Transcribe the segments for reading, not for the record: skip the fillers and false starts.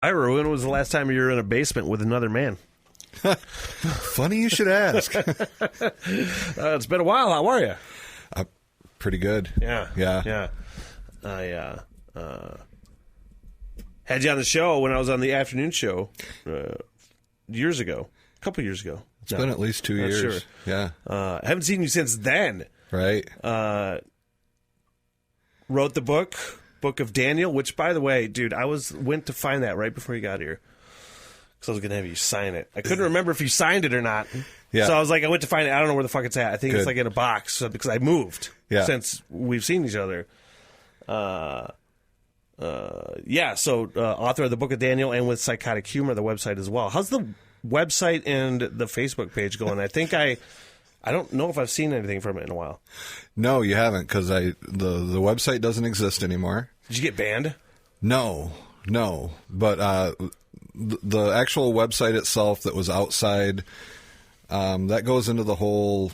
Ira, when was the last time you were in a basement with another man? Funny you should ask. It's been a while. How are you? Pretty good. Yeah. I had you on the show when I was on the afternoon show years ago, a couple years ago. It's been at least 2 years. Sure. Yeah. I haven't seen you since then. Right. Wrote the Book of Daniel, which, by the way, dude, I went to find that right before you got here because I was going to have you sign it. I couldn't remember if you signed it or not. Yeah. So I was like, I went to find it. I don't know where the fuck it's at. I think Good. it's like in a box because I moved since we've seen each other. So author of the Book of Daniel and with Psychotic Humor, the website as well. How's the website and the Facebook page going? I think I don't know if I've seen anything from it in a while. No, you haven't, because the website doesn't exist anymore. Did you get banned? No. But the actual website itself that was outside, that goes into the whole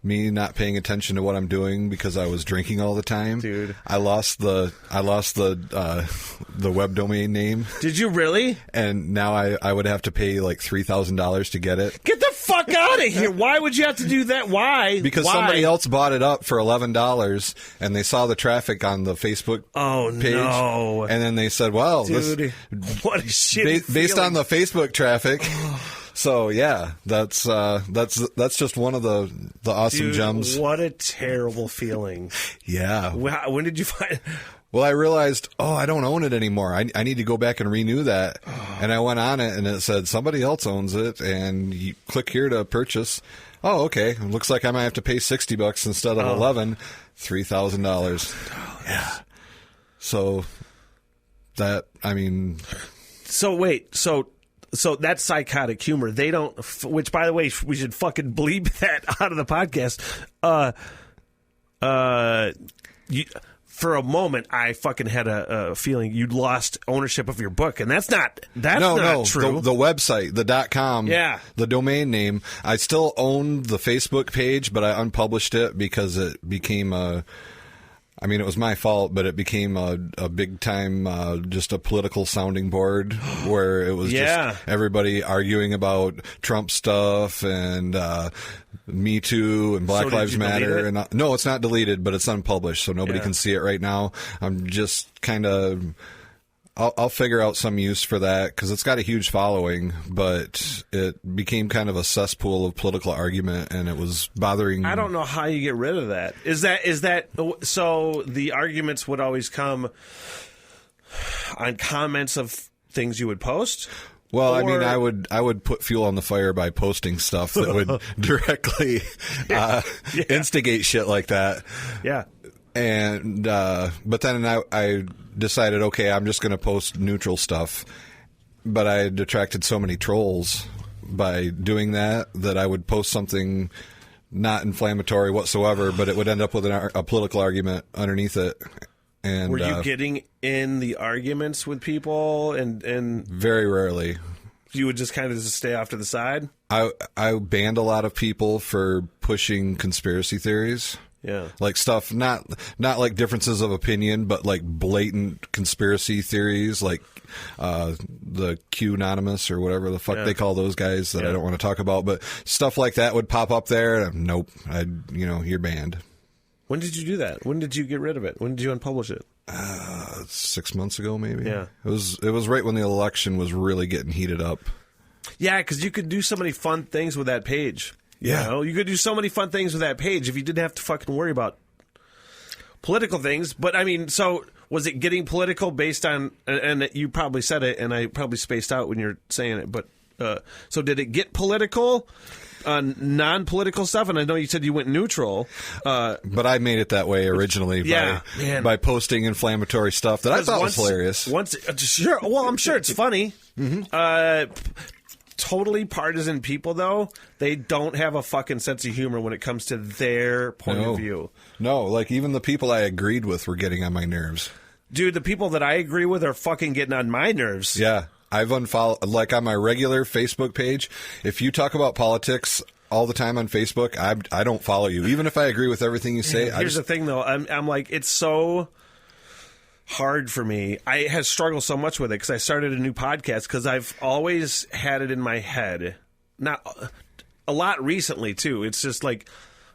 me not paying attention to what I'm doing because I was drinking all the time. Dude, I lost the web domain name. Did you really? And now I would have to pay like $3,000 to get it. Get the fuck out of here! Why would you have to do that? Why? Because Why? somebody else bought it up for $11 and they saw the traffic on the Facebook page. No. And then they said, "Well, dude, what a shit!" Based on the Facebook traffic." So yeah, that's just one of the awesome gems. What a terrible feeling. Yeah. When did you find? Well, I realized, I don't own it anymore. I need to go back and renew that. And I went on it, and it said somebody else owns it, and you click here to purchase. Oh, okay. It looks like I might have to pay $60 instead of $11, $3,000. Yeah. So that, I mean. So wait, so that's Psychotic Humor. They don't, which by the way, we should fucking bleep that out of the podcast. For a moment, I fucking had a feeling you'd lost ownership of your book, and that's not true. The website, the .com, the domain name. I still own the Facebook page, but I unpublished it because it became it was my fault, but it became a big time, just a political sounding board where it was just everybody arguing about Trump stuff and Me Too and Black Lives Matter. And no, it's not deleted, but it's unpublished, so nobody can see it right now. I'm just kind of. I'll figure out some use for that because it's got a huge following, but it became kind of a cesspool of political argument, and it was bothering. I don't know how you get rid of that. Is that so? The arguments would always come on comments of things you would post. Well, I mean, I would put fuel on the fire by posting stuff that would directly instigate shit like that. Yeah. And but then I decided, okay, I'm just going to post neutral stuff. But I had attracted so many trolls by doing that I would post something not inflammatory whatsoever, but it would end up with a political argument underneath it. And were you getting in the arguments with people? And very rarely. You would just kind of stay off to the side? I banned a lot of people for pushing conspiracy theories. Yeah. Like stuff, not like differences of opinion, but like blatant conspiracy theories, like the Q-anonymous or whatever the fuck they call those guys that I don't want to talk about. But stuff like that would pop up there. Nope. You're banned. When did you do that? When did you get rid of it? When did you unpublish it? 6 months ago, maybe. Yeah. It was right when the election was really getting heated up. Yeah, because you could do so many fun things with that page. Yeah. You could do so many fun things with that page if you didn't have to fucking worry about political things. But, I mean, so was it getting political based on, and you probably said it, and I probably spaced out when you're saying it, but so did it get political on non-political stuff? And I know you said you went neutral. But I made it that way originally by posting inflammatory stuff that I thought was hilarious. Sure. Well, I'm sure it's funny. Mm-hmm. Totally partisan people, though, they don't have a fucking sense of humor when it comes to their point of view. No, like even the people I agreed with were getting on my nerves. Dude, the people that I agree with are fucking getting on my nerves. Yeah. I've unfollowed, like on my regular Facebook page, if you talk about politics all the time on Facebook, I don't follow you. Even if I agree with everything you say. Here's the thing, though. I'm like, it's so... hard for me. I have struggled so much with it because I started a new podcast because I've always had it in my head. Not a lot recently, too. It's just like,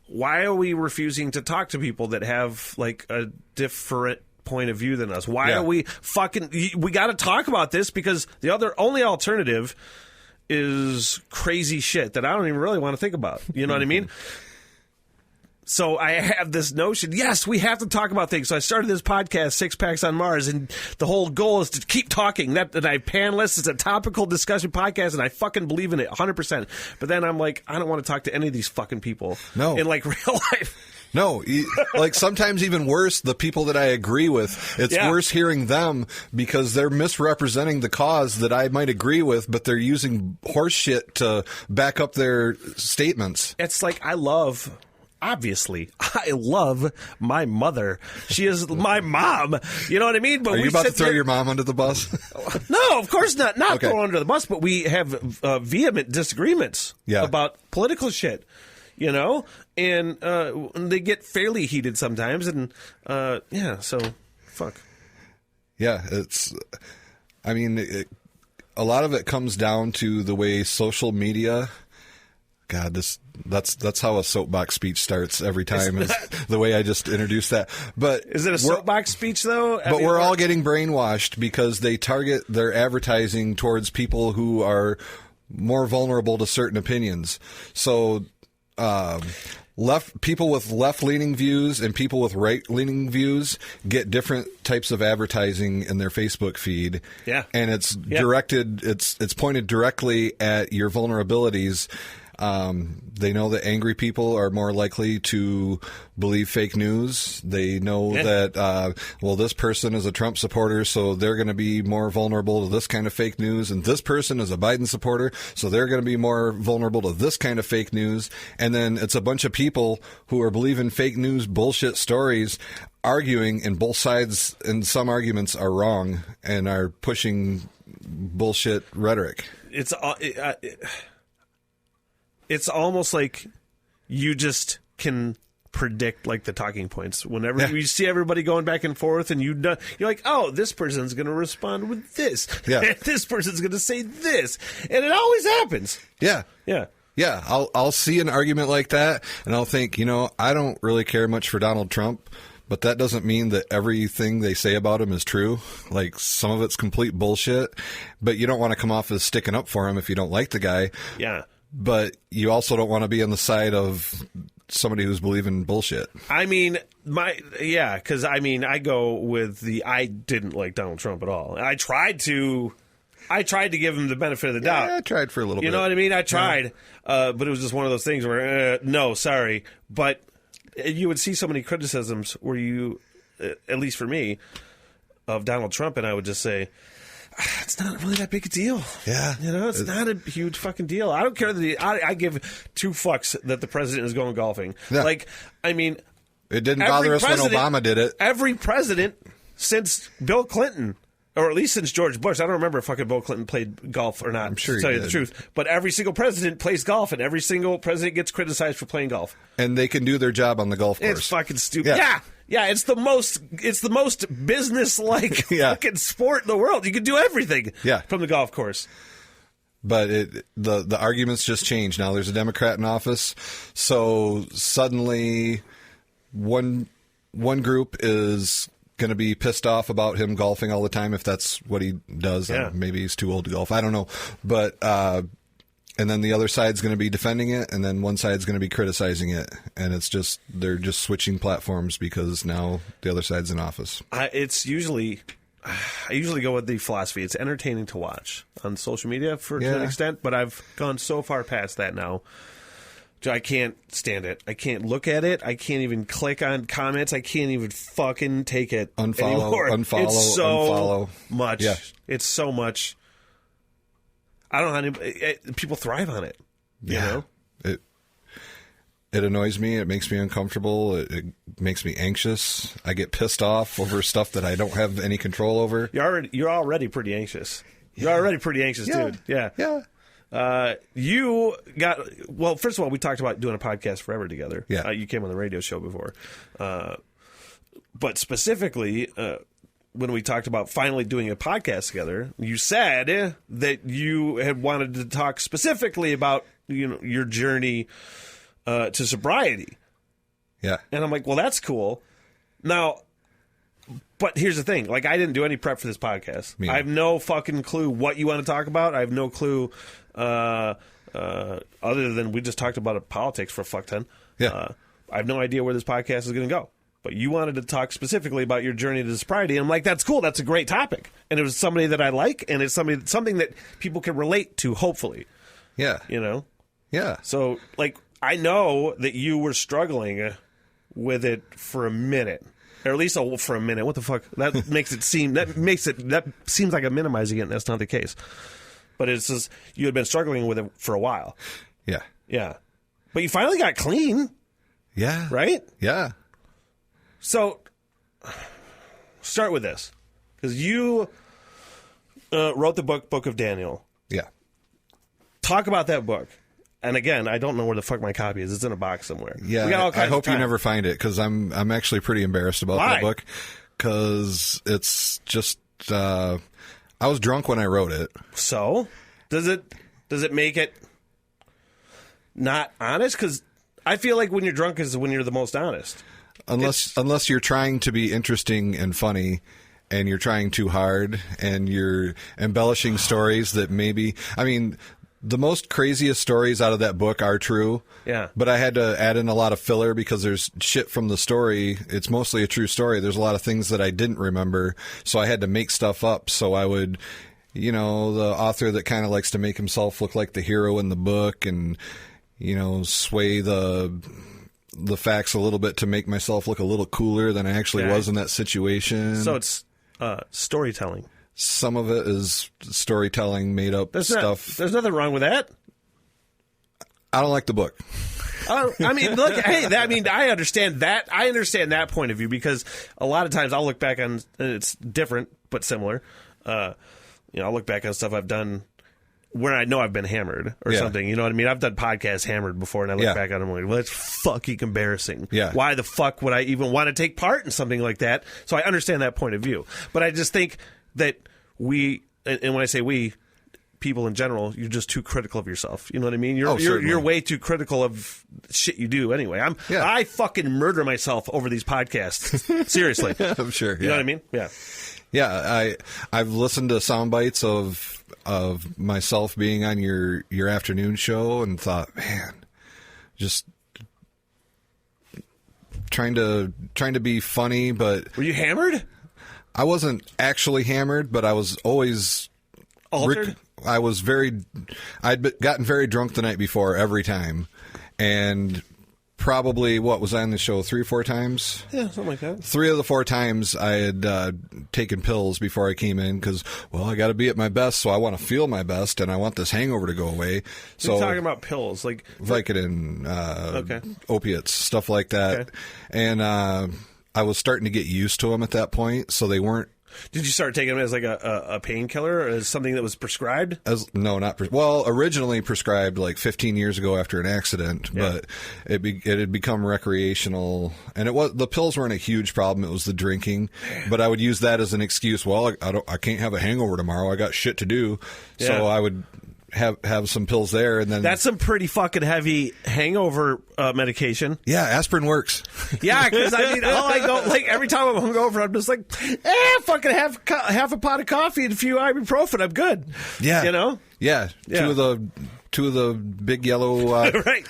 why are we refusing to talk to people that have like a different point of view than us? Why are we we got to talk about this because the only alternative is crazy shit that I don't even really want to think about. You know what I mean? So I have this notion, yes, we have to talk about things. So I started this podcast, Six Packs on Mars, and the whole goal is to keep talking. That I have panelists. It's a topical discussion podcast, and I fucking believe in it 100%. But then I'm like, I don't want to talk to any of these fucking people in like real life. No, like sometimes even worse, the people that I agree with, it's worse hearing them because they're misrepresenting the cause that I might agree with, but they're using horse shit to back up their statements. It's like obviously, I love my mother. She is my mom. You know what I mean? But are you about to throw your mom under the bus? No, of course not. Not throw her under the bus, but we have vehement disagreements about political shit. You know, and they get fairly heated sometimes, and so fuck. Yeah, I mean, a lot of it comes down to the way social media. God, that's how a soapbox speech starts every time. Is the way I just introduced that. But is it a soapbox speech though? But we're all getting brainwashed because they target their advertising towards people who are more vulnerable to certain opinions. So. People with left-leaning views and people with right-leaning views get different types of advertising in their Facebook feed. Yeah. And it's directed, it's pointed directly at your vulnerabilities. They know that angry people are more likely to believe fake news. They know that, this person is a Trump supporter, so they're going to be more vulnerable to this kind of fake news. And this person is a Biden supporter, so they're going to be more vulnerable to this kind of fake news. And then it's a bunch of people who are believing fake news bullshit stories, arguing, and both sides in some arguments are wrong and are pushing bullshit rhetoric. It's almost like you just can predict like the talking points whenever you see everybody going back and forth, and you're like, oh, this person's going to respond with this, and this person's going to say this, and it always happens. Yeah, I'll see an argument like that, and I'll think, I don't really care much for Donald Trump, but that doesn't mean that everything they say about him is true. Like, some of it's complete bullshit, but you don't want to come off as sticking up for him if you don't like the guy. Yeah. But you also don't want to be on the side of somebody who's believing bullshit. I mean, because I go with I didn't like Donald Trump at all. I tried to give him the benefit of the doubt. Yeah, I tried for a little bit. You know what I mean? I tried, but it was just one of those things where, no, sorry. But you would see so many criticisms where you, at least for me, of Donald Trump, and I would just say, it's not really that big a deal. Yeah. It's not a huge fucking deal. I don't care that I give two fucks that the president is going golfing. Yeah. Like, I mean, it didn't bother us when Obama did it. Every president since Bill Clinton, or at least since George Bush, I don't remember if fucking Bill Clinton played golf or not. I'm sure to tell he you did. The truth. But every single president plays golf, and every single president gets criticized for playing golf. And they can do their job on the golf course. It's fucking stupid. Yeah, it's the most business-like fucking sport in the world. You can do everything from the golf course. But the arguments just change. Now there's a Democrat in office, so suddenly one group is going to be pissed off about him golfing all the time if that's what he does. Yeah. Maybe he's too old to golf. I don't know. But and then the other side's going to be defending it, and then one side's going to be criticizing it. And it's just they're just switching platforms because now the other side's in office. I usually go with the philosophy. It's entertaining to watch on social media to an extent, but I've gone so far past that now. I can't stand it. I can't look at it. I can't even click on comments. I can't even fucking take it anymore. It's so much. Yeah. It's so much. I don't know how people thrive on it. You know? It annoys me. It makes me uncomfortable. It makes me anxious. I get pissed off over stuff that I don't have any control over. You're already pretty anxious. You're already pretty anxious, dude. Yeah. You got, first of all, we talked about doing a podcast forever together. Yeah. You came on the radio show before. But specifically, when we talked about finally doing a podcast together, you said that you had wanted to talk specifically about, your journey to sobriety. Yeah. And I'm like, well, that's cool. Now, but here's the thing. Like, I didn't do any prep for this podcast. I have no fucking clue what you want to talk about. I have no clue other than we just talked about politics for a fuck ton. Yeah. I have no idea where this podcast is going to go. But you wanted to talk specifically about your journey to sobriety. And I'm like, that's cool. That's a great topic. And it was somebody that I like, and it's something that people can relate to, hopefully. Yeah. Yeah. So, like, I know that you were struggling with it for a minute. Or at least for a minute. What the fuck? That seems like I'm minimizing it, and that's not the case. But it's just, you had been struggling with it for a while. Yeah. Yeah. But you finally got clean. Yeah. Right? Yeah. So, start with this. Because you wrote the Book of Daniel. Yeah. Talk about that book. And again, I don't know where the fuck my copy is. It's in a box somewhere. Yeah, I hope you never find it, because I'm actually pretty embarrassed about that book. Because it's just... I was drunk when I wrote it. So? Does it make it not honest? Because I feel like when you're drunk is when you're the most honest. Unless you're trying to be interesting and funny, and you're trying too hard, and you're embellishing stories that maybe... I mean... The most craziest stories out of that book are true. Yeah. But I had to add in a lot of filler because there's shit from the story. It's mostly a true story. There's a lot of things that I didn't remember. So I had to make stuff up. So I would, the author that kind of likes to make himself look like the hero in the book and, sway the facts a little bit to make myself look a little cooler than I actually was in that situation. So it's storytelling. Some of it is storytelling, made up stuff. There's nothing wrong with that. I don't like the book. I mean, look, hey, I understand that. I understand that point of view, because a lot of times I'll look back on, and it's different but similar. I'll look back on stuff I've done where I know I've been hammered or something. You know what I mean? I've done podcasts hammered before, and I look back on them and I'm like, well, that's fucking embarrassing. Yeah. Why the fuck would I even want to take part in something like that? So I understand that point of view. But I just think that we, and when I say we, people in general, you're just too critical of yourself. You know what I mean? You're way too critical of shit you do anyway. I fucking murder myself over these podcasts. Seriously. I'm sure. You know what I mean? Yeah. Yeah, I've listened to sound bites of myself being on your afternoon show and thought, man, just trying to be funny, but were you hammered? I wasn't actually hammered, but I was always altered. I'd gotten very drunk the night before every time, and probably was I on the show 3 or 4 times? Yeah, something like that. 3 of the 4 times I had taken pills before I came in because, I got to be at my best, so I want to feel my best, and I want this hangover to go away. So you're talking about pills, like Vicodin, opiates, stuff like that, and I was starting to get used to them at that point, so they weren't. Did you start taking them as like a painkiller, or as something that was prescribed? Originally prescribed like 15 years ago after an accident, but it had become recreational, and the pills weren't a huge problem. It was the drinking, but I would use that as an excuse. Well, I can't have a hangover tomorrow. I got shit to do, so I would have some pills there, and then that's some pretty fucking heavy hangover medication. Yeah, aspirin works. Yeah, because all I go, like, every time I'm hungover, I'm just like, fucking half a pot of coffee and a few ibuprofen, I'm good. Yeah, yeah. Two of the big yellow right.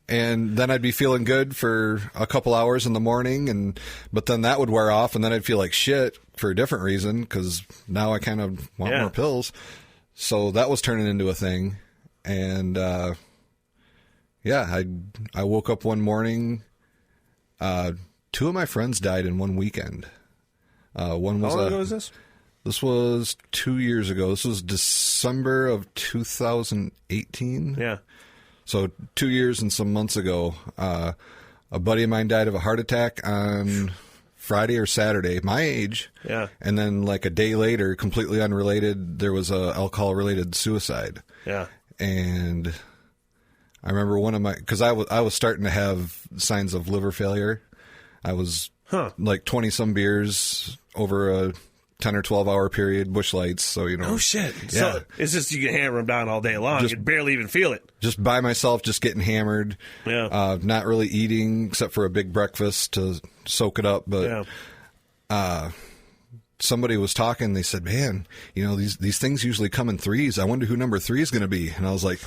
And then I'd be feeling good for a couple hours in the morning, but then that would wear off, and then I'd feel like shit for a different reason because now I kind of want more pills. So that was turning into a thing, and I woke up one morning. 2 of my friends died in one weekend. One was how long ago was this? This was 2 years ago. This was December of 2018. Yeah. So 2 years and some months ago, a buddy of mine died of a heart attack on Friday or Saturday, my age. Yeah. And then like a day later, completely unrelated, there was a alcohol-related suicide. Yeah. And I remember because I was starting to have signs of liver failure. I was like 20-some beers over a 10 or 12 hour period, bush lights. So, Oh, shit. Yeah. So it's just you can hammer them down all day long. You'd barely even feel it. Just by myself, just getting hammered. Yeah. Not really eating except for a big breakfast to soak it up. But somebody was talking. They said, man, these things usually come in threes. I wonder who number 3 is going to be. And I was like,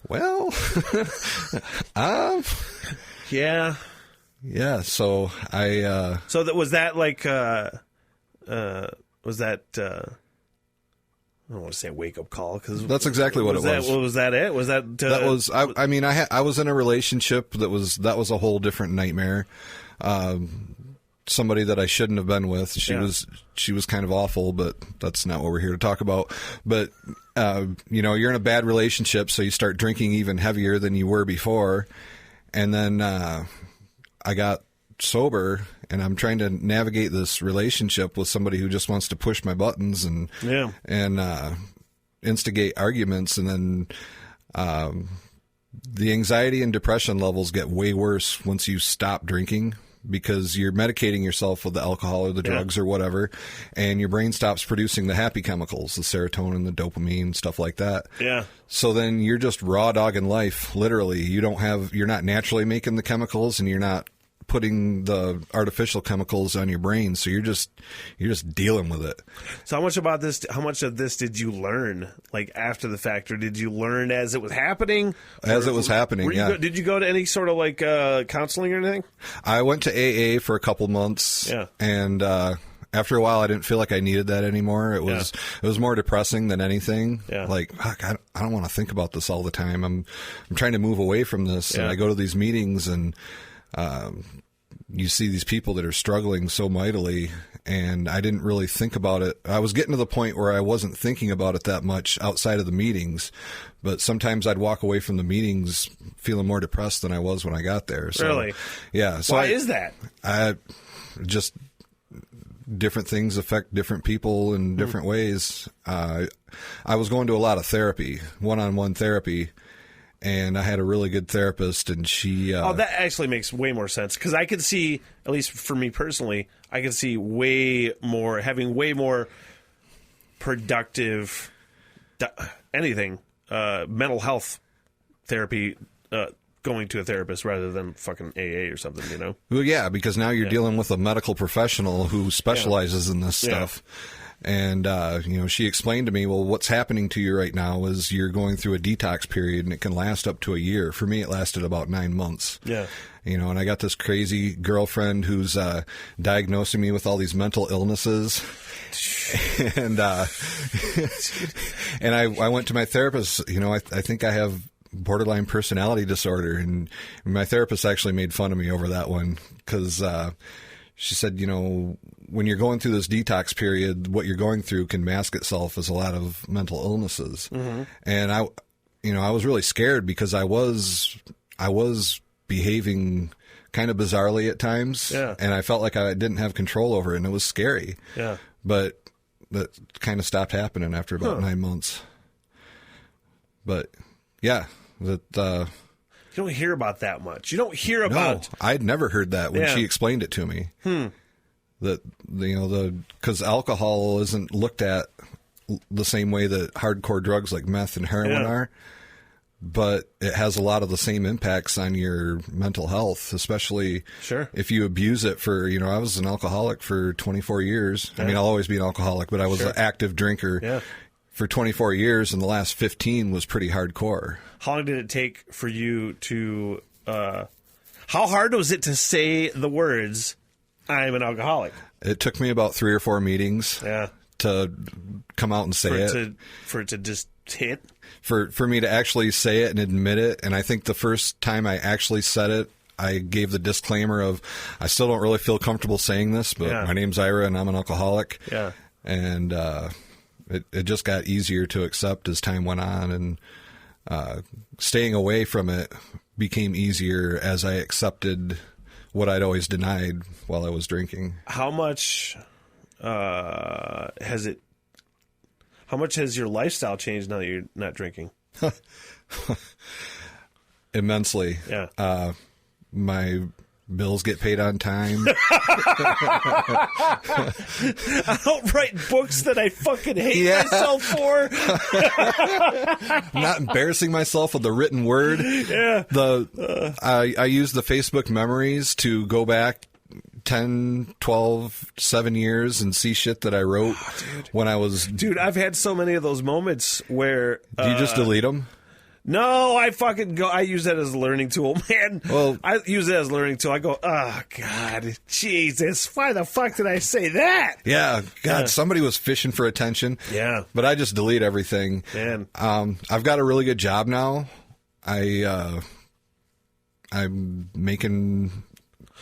well, yeah. Yeah. So I. So was that like? Was that? I don't want to say a wake up call because that's exactly what it was. Was that it? Was that? That was. I mean, I was in a relationship that was a whole different nightmare. Somebody that I shouldn't have been with. She was kind of awful, but that's not what we're here to talk about. But you're in a bad relationship, so you start drinking even heavier than you were before, and then I got sober, and I'm trying to navigate this relationship with somebody who just wants to push my buttons and instigate arguments, and then the anxiety and depression levels get way worse once you stop drinking, because you're medicating yourself with the alcohol or the drugs or whatever, and your brain stops producing the happy chemicals, the serotonin, the dopamine, stuff like that. Yeah. So then you're just raw dogging life, literally. You're not naturally making the chemicals, and you're not putting the artificial chemicals on your brain, so you're just dealing with it. So how much of this did you learn, like, after the fact, or did you learn as it was happening? As it was happening, yeah. Did you go to any sort of like counseling or anything? I went to AA for a couple months, and after a while, I didn't feel like I needed that anymore. It was more depressing than anything. Yeah. Like, fuck, I don't want to think about this all the time. I'm trying to move away from this, and I go to these meetings, and you see these people that are struggling so mightily, and I didn't really think about it. I was getting to the point where I wasn't thinking about it that much outside of the meetings, but sometimes I'd walk away from the meetings feeling more depressed than I was when I got there. So, really? Yeah. So why is that? Just different things affect different people in different ways. I was going to a lot of therapy, one-on-one therapy, and I had a really good therapist, and she... that actually makes way more sense, because I could see, at least for me personally, I could see having way more productive mental health therapy, going to a therapist rather than fucking AA or something, Well, yeah, because now you're dealing with a medical professional who specializes in this stuff. And, she explained to me, well, what's happening to you right now is you're going through a detox period, and it can last up to a year. For me, it lasted about 9 months. Yeah. And I got this crazy girlfriend who's diagnosing me with all these mental illnesses. And and I went to my therapist. I think I have borderline personality disorder. And my therapist actually made fun of me over that one, because she said, when you're going through this detox period, what you're going through can mask itself as a lot of mental illnesses. Mm-hmm. And I was really scared, because I was behaving kind of bizarrely at times, and I felt like I didn't have control over it, and it was scary. Yeah. But that kind of stopped happening after about 9 months. But yeah, that. You don't hear about that much. You don't hear about... No, I'd never heard that when she explained it to me. That, because alcohol isn't looked at the same way that hardcore drugs like meth and heroin are, but it has a lot of the same impacts on your mental health, especially if you abuse it for, I was an alcoholic for 24 years. I mean, I'll always be an alcoholic, but I was an active drinker for 24 years, and the last 15 was pretty hardcore. How long did it take for you to... how hard was it to say the words, I'm an alcoholic? It took me about 3 or 4 meetings to come out and say it. For it to just hit? For me to actually say it and admit it. And I think the first time I actually said it, I gave the disclaimer of, I still don't really feel comfortable saying this, but my name's Ira and I'm an alcoholic. Yeah. And it just got easier to accept as time went on, and staying away from it became easier as I accepted what I'd always denied while I was drinking. How much has your lifestyle changed now that you're not drinking? Immensely. Yeah. My Bills get paid on time. I don't write books that I fucking hate myself for. I'm not embarrassing myself with the written word. Yeah. I use the Facebook memories to go back 10, 12, 7 years and see shit that I wrote when I was... Dude, I've had so many of those moments where... Do you just delete them? No, I use that as a learning tool, man. Well, I use it as a learning tool. I go, oh, God, Jesus, why the fuck did I say that? Yeah, God, somebody was fishing for attention. Yeah. But I just delete everything. Man. I've got a really good job now. I'm making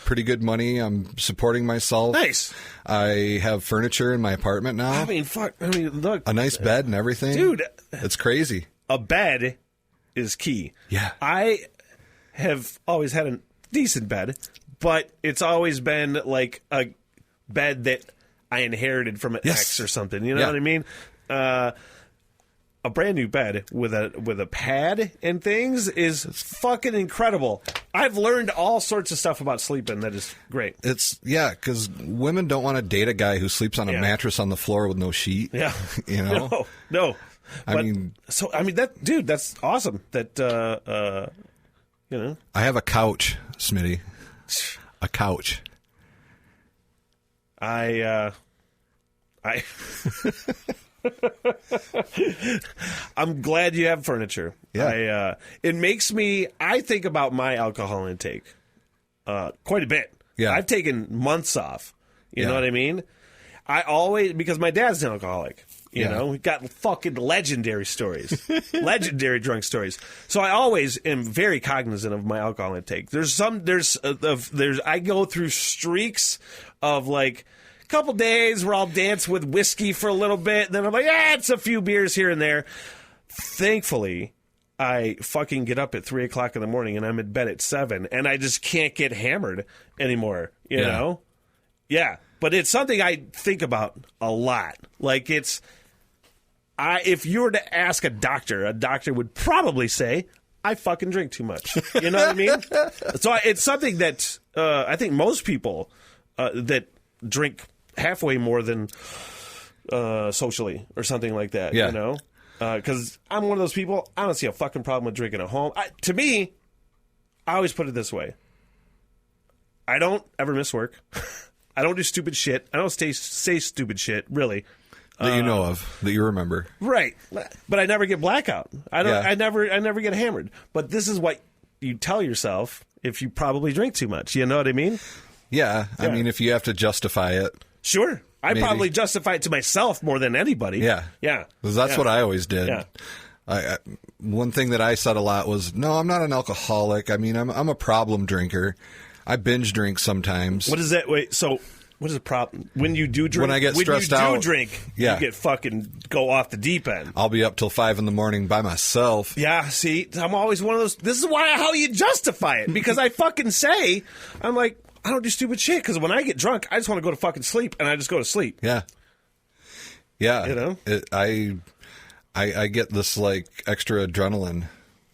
pretty good money. I'm supporting myself. Nice. I have furniture in my apartment now. Look. A nice bed and everything. Dude. It's crazy. A bed is key. Yeah. I have always had a decent bed, but it's always been like a bed that I inherited from an ex or something. You know what I mean? A brand new bed with a pad and things is fucking incredible. I've learned all sorts of stuff about sleeping that is great. Because women don't want to date a guy who sleeps on a mattress on the floor with no sheet. Yeah. You know? No. I mean, that's awesome. That I have a couch, Smitty. A couch. I'm glad you have furniture. Yeah. It makes me. I think about my alcohol intake quite a bit. Yeah. I've taken months off. You know what I mean? Because my dad's an alcoholic. You know, we got fucking legendary stories, legendary drunk stories. So I always am very cognizant of my alcohol intake. I go through streaks of like a couple days where I'll dance with whiskey for a little bit, and then I'm like, it's a few beers here and there. Thankfully, I fucking get up at 3 o'clock in the morning and I'm in bed at 7, and I just can't get hammered anymore. You know? Yeah. But it's something I think about a lot. Like if you were to ask a doctor would probably say, I fucking drink too much. You know what I mean? So it's something that I think most people that drink halfway more than socially or something like that, you know? Because I'm one of those people, I don't see a fucking problem with drinking at home. To me, I always put it this way. I don't ever miss work. I don't do stupid shit. I don't say stupid shit, really. That you know of, that you remember. Right. But I never get blackout. I never get hammered. But this is what you tell yourself if you probably drink too much. You know what I mean? Yeah. I mean, if you have to justify it. Sure. I probably justify it to myself more than anybody. Yeah. Yeah. Because that's what I always did. Yeah. One thing that I said a lot was, no, I'm not an alcoholic. I mean, I'm a problem drinker. I binge drink sometimes. What is that? Wait, so what is the problem? When you do drink, when I get stressed out, you drink, you get fucking go off the deep end. I'll be up till 5 a.m. by myself. Yeah, see, I'm always one of those. This is how you justify it, because I fucking say, I'm like, I don't do stupid shit, because when I get drunk, I just want to go to fucking sleep, and I just go to sleep. Yeah. Yeah. You know? I get this, like, extra adrenaline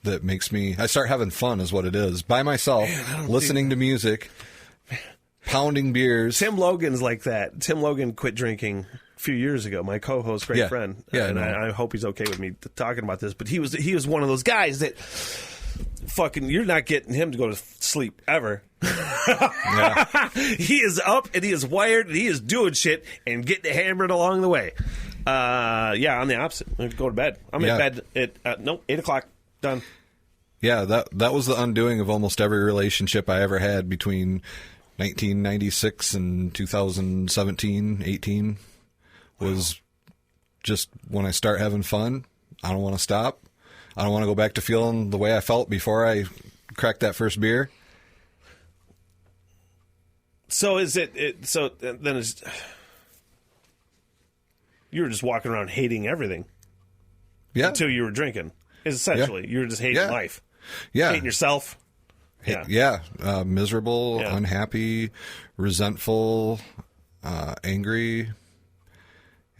that makes me... I start having fun is what it is. By myself, listening to music, pounding beers. Tim Logan's like that. Tim Logan quit drinking a few years ago. My co-host, great friend. Yeah, and I hope he's okay with me talking about this. But he was one of those guys that fucking... You're not getting him to go to sleep ever. He is up and he is wired and he is doing shit and getting hammered along the way. I'm the opposite. I go to bed. I'm in bed at 8 o'clock. Done. Yeah, that was the undoing of almost every relationship I ever had between 1996 and 2017, 18. Was just when I start having fun, I don't want to stop. I don't want to go back to feeling the way I felt before I cracked that first beer. So is it so then it's... You were just walking around hating everything. Yeah. Until you were drinking. Essentially, you were just hating life. Yeah. Hating yourself. Miserable, unhappy, resentful, angry.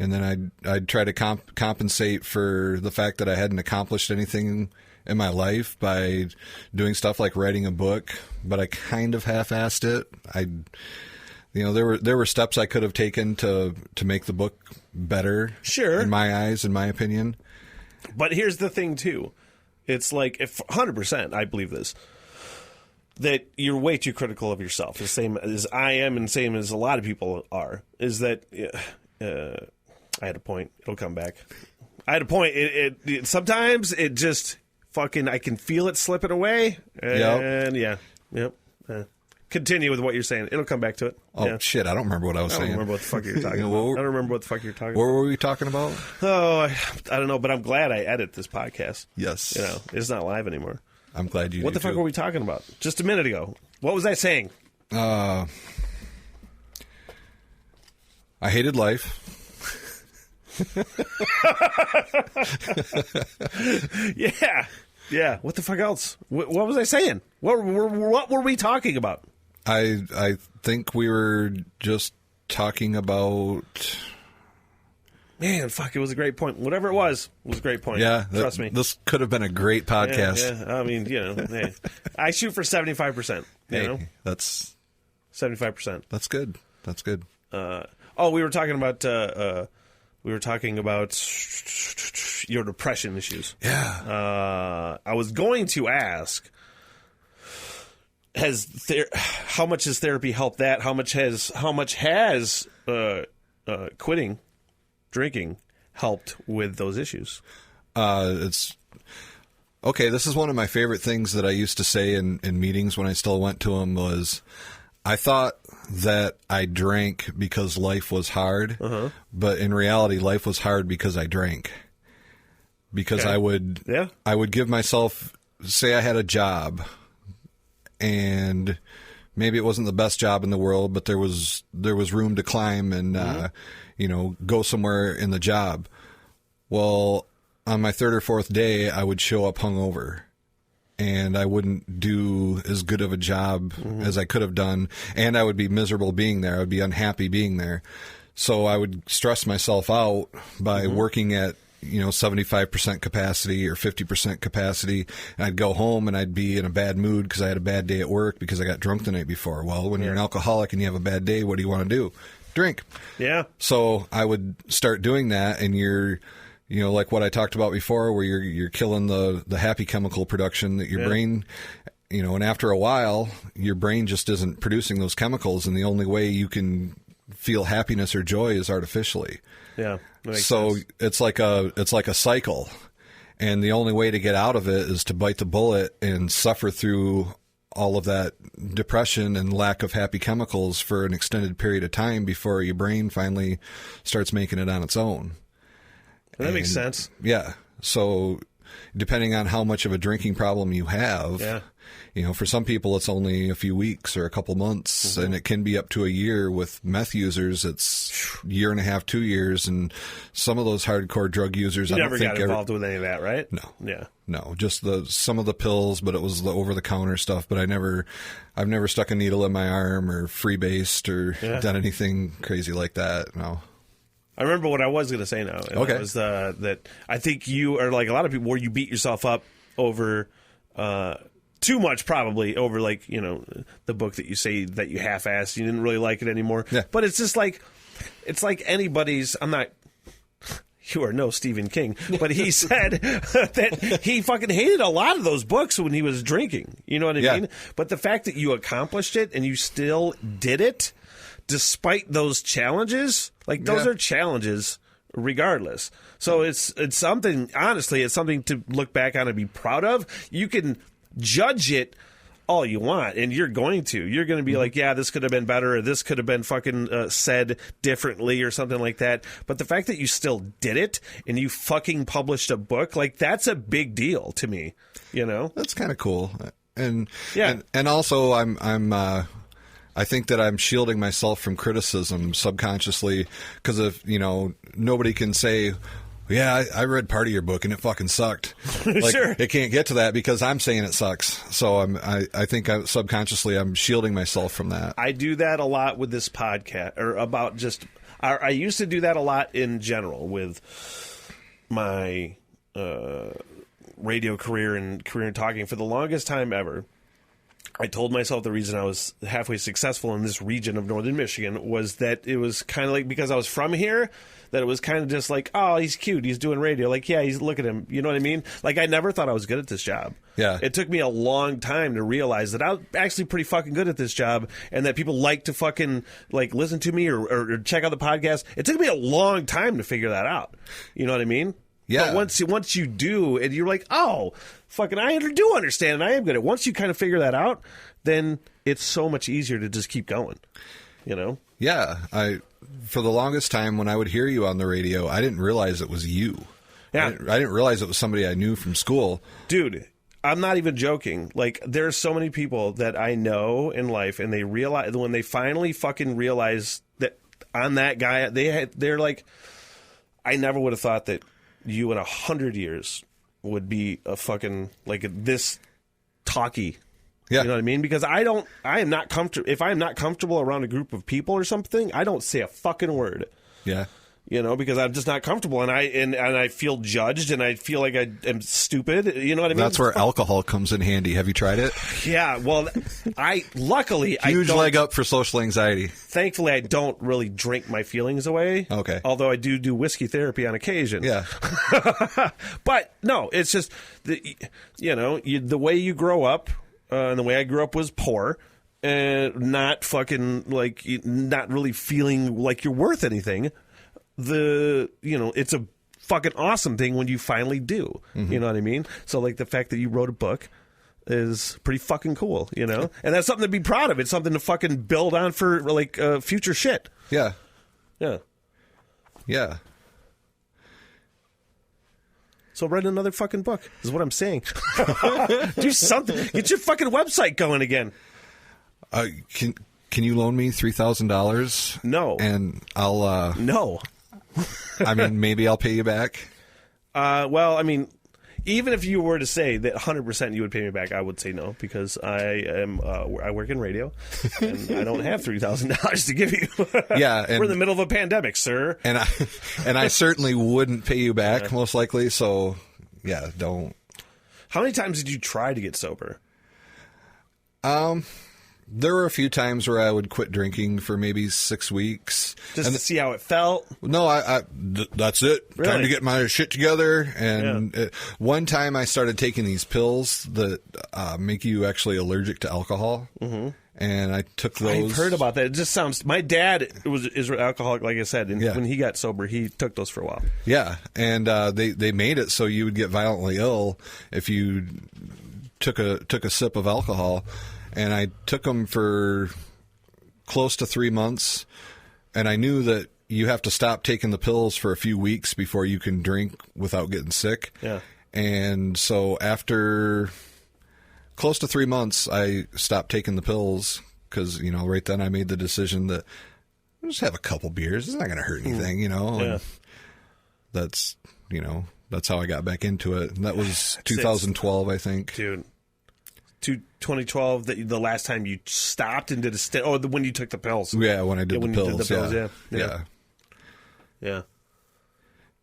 and then I'd try to compensate for the fact that I hadn't accomplished anything in my life by doing stuff like writing a book, but I kind of half-assed it. There were steps I could have taken to make the book better. Sure. In my eyes, in my opinion. But here's the thing too. It's like, if 100%, I believe this, that you're way too critical of yourself, the same as I am and same as a lot of people are, is that I had a point. It'll come back. I had a point. It sometimes it just fucking, I can feel it slipping away. And continue with what you're saying. It'll come back to it. Oh, shit. I don't remember what I was saying. I don't remember what the fuck you're talking about. I don't remember what the fuck you're talking about. What were we talking about? Oh, I don't know, but I'm glad I edit this podcast. Yes. It's not live anymore. I'm glad you What the fuck were we talking about? Just a minute ago. What was I saying? I hated life. Yeah. What the fuck else? What was I saying? What were we talking about? I think we were just talking about... Man, fuck, it was a great point. Whatever it was a great point. Yeah. Trust me. This could have been a great podcast. Yeah. I mean, hey. I shoot for 75%. That's 75%. That's good. That's good. We were talking about your depression issues. Yeah. I was going to ask, how much has therapy helped that? How much has quitting drinking helped with those issues? It's okay. This is one of my favorite things that I used to say in meetings when I still went to them was, I thought that I drank because life was hard, but in reality, life was hard because I drank. Because okay. I would give myself, say I had a job, and maybe it wasn't the best job in the world, but there was room to climb and go somewhere in the job. Well, on my third or fourth day, I would show up hungover. And I wouldn't do as good of a job as I could have done. And I would be miserable being there. I would be unhappy being there. So I would stress myself out by working at, 75% capacity or 50% capacity. And I'd go home and I'd be in a bad mood because I had a bad day at work because I got drunk the night before. Well, when you're an alcoholic and you have a bad day, what do you want to do? Drink. Yeah. So I would start doing that, and you're... like what I talked about before, where you're killing the happy chemical production that your brain, and after a while, your brain just isn't producing those chemicals, and the only way you can feel happiness or joy is artificially. Yeah. So sense. It's like a cycle, and the only way to get out of it is to bite the bullet and suffer through all of that depression and lack of happy chemicals for an extended period of time before your brain finally starts making it on its own. That makes sense. Yeah. So depending on how much of a drinking problem you have, for some people it's only a few weeks or a couple months, and it can be up to a year. With meth users, it's a year and a half, 2 years, and some of those hardcore drug users, you never got involved with any of that, right? No. Yeah. No, just some of the pills, but it was the over-the-counter stuff. But I've never stuck a needle in my arm or freebased or done anything crazy like that. No. I remember what I was going to say now. And okay. It was that I think you are like a lot of people where you beat yourself up over too much, probably over the book that you say that you half-assed. You didn't really like it anymore. Yeah. But it's just it's like anybody's. I'm not. You are no Stephen King, but he said that he fucking hated a lot of those books when he was drinking. You know what I mean? But the fact that you accomplished it and you still did it, despite those challenges, those are challenges regardless. So it's something, honestly, it's something to look back on and be proud of. You can judge it all you want, and you're going to be like, yeah, this could have been better, or this could have been fucking said differently or something like that. But the fact that you still did it and you fucking published a book, that's a big deal to me, That's kind of cool. And also I think that I'm shielding myself from criticism subconsciously, because if nobody can say, yeah, I read part of your book and it fucking sucked. Sure. It can't get to that because I'm saying it sucks. So I think subconsciously I'm shielding myself from that. I do that a lot with this podcast, or about just I used to do that a lot in general with my radio career and career in talking. For the longest time ever, I told myself the reason I was halfway successful in this region of northern Michigan was that it was kind of like, because I was from here, that it was kind of just like, oh, he's cute, he's doing radio. Like, yeah, look at him. You know what I mean? Like, I never thought I was good at this job. Yeah. It took me a long time to realize that I was actually pretty fucking good at this job and that people like to fucking, like, listen to me or check out the podcast. It took me a long time to figure that out. You know what I mean? Yeah. But once you do, and you're like, oh, fucking, I do understand, and I am good at it. Once you kind of figure that out, then it's so much easier to just keep going, you know? Yeah. For the longest time when I would hear you on the radio, I didn't realize it was you. Yeah. I didn't realize it was somebody I knew from school. Dude, I'm not even joking. Like, there are so many people that I know in life, and they realize, when they finally fucking realize that I'm that guy, they're like, I never would have thought that you in 100 years would be a fucking, like, this talky. Yeah. You know what I mean? Because I am not comfortable. If I'm not comfortable around a group of people or something, I don't say a fucking word. Yeah. You know, because I'm just not comfortable, and I feel judged, and I feel like I am stupid. You know what I mean? That's where alcohol comes in handy. Have you tried it? Yeah. Well, luckily Huge leg up for social anxiety. Thankfully, I don't really drink my feelings away. Okay. Although I do whiskey therapy on occasion. Yeah. But no, it's just the way you grow up, and the way I grew up was poor. And not fucking, like, not really feeling like you're worth anything. It's a fucking awesome thing when you finally do. You know what I mean? So, like, the fact that you wrote a book is pretty fucking cool, you know? And that's something to be proud of. It's something to fucking build on for, like, future shit. Yeah. Yeah. Yeah. So write another fucking book, is what I'm saying. Do something. Get your fucking website going again. Can you loan me $3,000? No. And I'll... No. I mean, maybe I'll pay you back. Well, I mean, even if you were to say that 100% you would pay me back, I would say no, because I work in radio and I don't have $3,000 to give you. Yeah, and we're in the middle of a pandemic, sir. And I certainly wouldn't pay you back, most likely. So, yeah, don't. How many times did you try to get sober? There were a few times where I would quit drinking for maybe 6 weeks. Just to see how it felt? No, that's it. Really? Time to get my shit together. And one time I started taking these pills that make you actually allergic to alcohol. Mm-hmm. And I took those. I've heard about that. It just sounds... My dad is an alcoholic, like I said. And when he got sober, he took those for a while. Yeah. And they made it so you would get violently ill if you took a sip of alcohol. And I took them for close to 3 months, and I knew that you have to stop taking the pills for a few weeks before you can drink without getting sick. Yeah. And so after close to 3 months, I stopped taking the pills because, right then I made the decision that I'll just have a couple beers. It's not going to hurt anything, Yeah. And that's how I got back into it. And that was 2012, I think. Dude. 2012, the last time you stopped and did a stint. Oh, when you took the pills. Yeah, when I did the pills.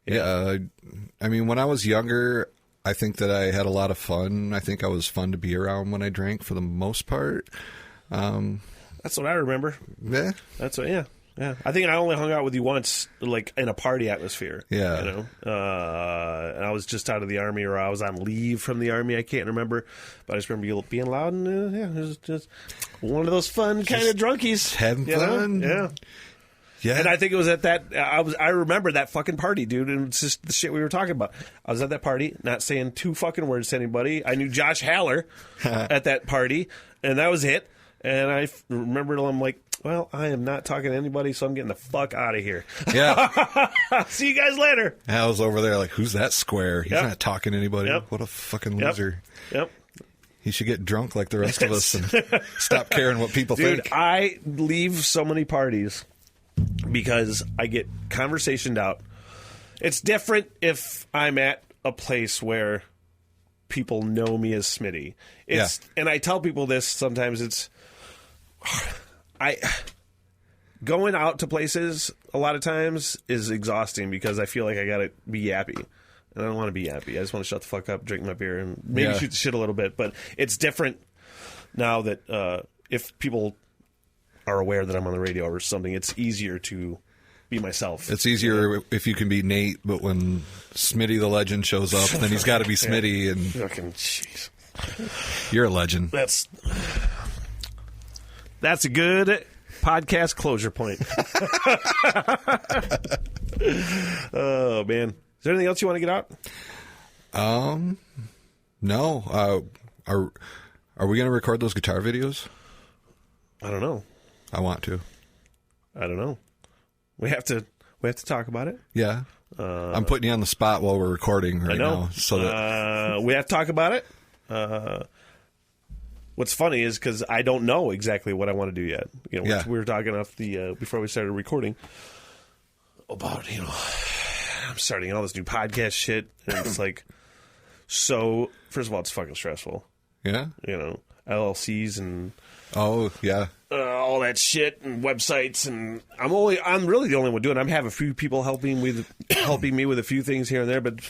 Yeah. I mean, when I was younger, I think that I had a lot of fun. I think I was fun to be around when I drank for the most part. That's what I remember. Yeah. That's what, yeah. Yeah, I think I only hung out with you once, like in a party atmosphere. Yeah, and I was just out of the army, or I was on leave from the army. I can't remember, but I just remember you being loud, and it was just one of those fun kind of drunkies, having fun. Yeah. And I think it was at that. I remember that fucking party, dude, and it's just the shit we were talking about. I was at that party, not saying 2 fucking words to anybody. I knew Josh Haller at that party, and that was it. And I remember I'm like, well, I am not talking to anybody, so I'm getting the fuck out of here. Yeah. See you guys later. I was over there like, who's that square? He's not talking to anybody. Yep. What a fucking loser. Yep. He should get drunk like the rest of us and stop caring what people Dude, think. I leave so many parties because I get conversationed out. It's different if I'm at a place where people know me as Smitty. And I tell people this sometimes. going out to places a lot of times is exhausting because I feel like I gotta be yappy. And I don't want to be yappy. I just want to shut the fuck up, drink my beer, and maybe shoot the shit a little bit. But it's different now that if people are aware that I'm on the radio or something, it's easier to be myself. It's easier if you can be Nate, but when Smitty the legend shows up, then he's got to be Smitty. And fucking jeez. You're a legend. That's a good podcast closure point. Oh, man. Is there anything else you want to get out? No. Are we going to record those guitar videos? I don't know. I want to. I don't know. We have to talk about it. Yeah. I'm putting you on the spot while we're recording right now. So that we have to talk about it. What's funny is because I don't know exactly what I want to do yet. You know, we were talking off the before we started recording about, I'm starting all this new podcast shit, and it's like, so first of all, it's fucking stressful. Yeah. LLCs and oh yeah, all that shit and websites, and I'm really the only one doing it. I have a few people helping me with a few things here and there, but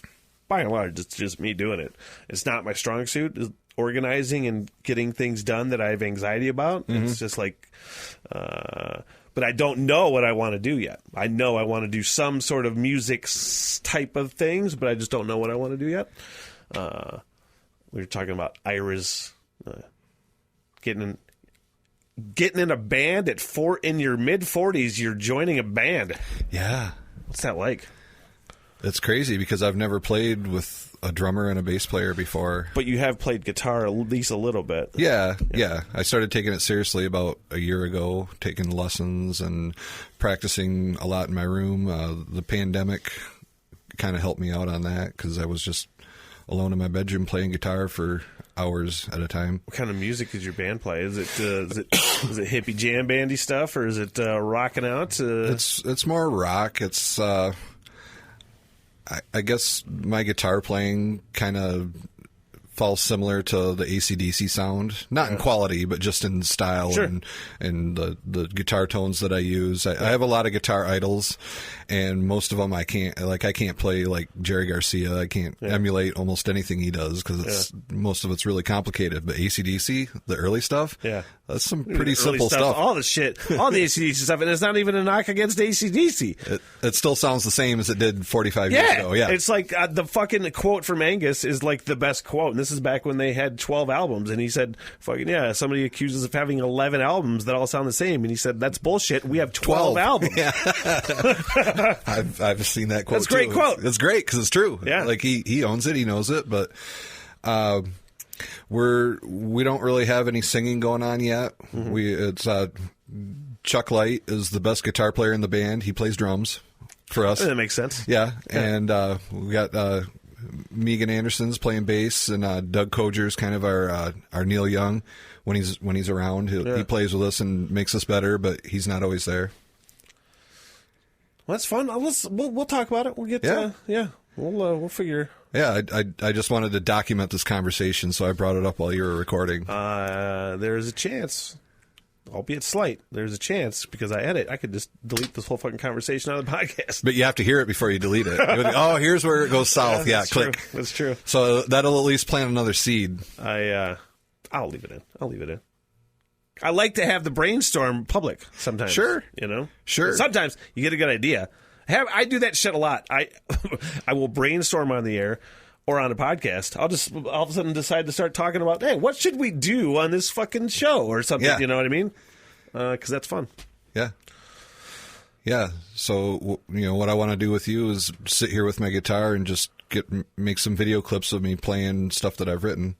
by and large, it's just me doing it. It's not my strong suit. It's organizing and getting things done that I have anxiety about. Mm-hmm. It's just like, but I don't know what I want to do yet. I know I want to do some sort of music type of things, but I just don't know what I want to do yet. We were talking about Ira's getting in a band in your mid-40s. You're joining a band. Yeah. What's that like? It's crazy because I've never played with a drummer and a bass player before. But you have played guitar at least a little bit. Yeah. I started taking it seriously about a year ago, taking lessons and practicing a lot in my room. The pandemic kind of helped me out on that because I was just alone in my bedroom playing guitar for hours at a time. What kind of music does your band play? Is it hippie jam bandy stuff, or is it rocking out? It's more rock. It's I guess my guitar playing kind of falls similar to the AC/DC sound, not in quality, but just in style. Sure. and the guitar tones that I use. I have a lot of guitar idols, and most of them I can't play like Jerry Garcia. I can't emulate almost anything he does because most of it's really complicated. But AC/DC, the early stuff, that's some pretty simple stuff. All the shit, all the AC/DC stuff, and it's not even a knock against AC/DC. It still sounds the same as it did 45 years ago. Yeah, it's like the fucking quote from Angus is like the best quote, and this is back when they had 12 albums, and he said, "Fucking yeah." Somebody accuses us of having 11 albums that all sound the same, and he said, "That's bullshit. We have 12 albums." Yeah. I've seen that quote. That's a great quote. It's great because it's true. Yeah, like he owns it, he knows it, but we don't really have any singing going on yet. Mm-hmm. Chuck Light is the best guitar player in the band. He plays drums for us. That makes sense. Yeah. And we got Megan Anderson's playing bass, and Doug Koger's kind of our Neil Young when he's around. He plays with us and makes us better, but he's not always there. Well, that's fun. We'll talk about it. We'll get we'll figure. Yeah, I just wanted to document this conversation, so I brought it up while you were recording. There's a chance, albeit slight, there's a chance, because I edit, I could just delete this whole fucking conversation out of the podcast. But you have to hear it before you delete it. Here's where it goes south. Yeah, click. True. That's true. So that'll at least plant another seed. I'll leave it in. I like to have the brainstorm public sometimes. Sure. Sure. Sometimes you get a good idea. I do that shit a lot. I will brainstorm on the air or on a podcast. I'll just all of a sudden decide to start talking about, hey, what should we do on this fucking show or something? Yeah. You know what I mean? Because that's fun. Yeah. Yeah. So, what I want to do with you is sit here with my guitar and just make some video clips of me playing stuff that I've written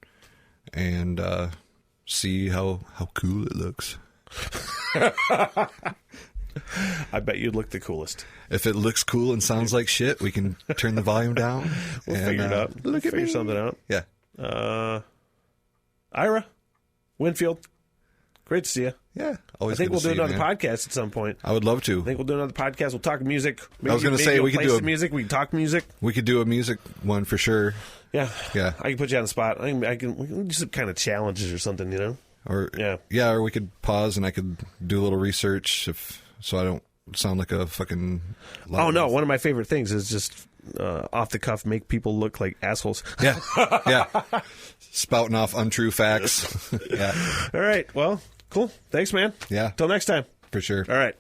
and see how cool it looks. I bet you'd look the coolest. If it looks cool and sounds like shit, we can turn the volume down. We'll figure it out. Figure something out. Yeah. Ira, Winfield, great to see you. Yeah, always. I think we'll do another podcast at some point. I would love to. I think we'll do another podcast. We'll talk music. I was going to say we could do some music. We can talk music. We could do a music one for sure. Yeah. I can put you on the spot. We can do some kind of challenges or something, Or or we could pause and I could do a little research if so I don't sound like a fucking loud Oh, no. mouth. One of my favorite things is just off the cuff make people look like assholes. Yeah. Yeah. Spouting off untrue facts. Yeah. All right. Well, cool. Thanks, man. Yeah. Till next time. For sure. All right.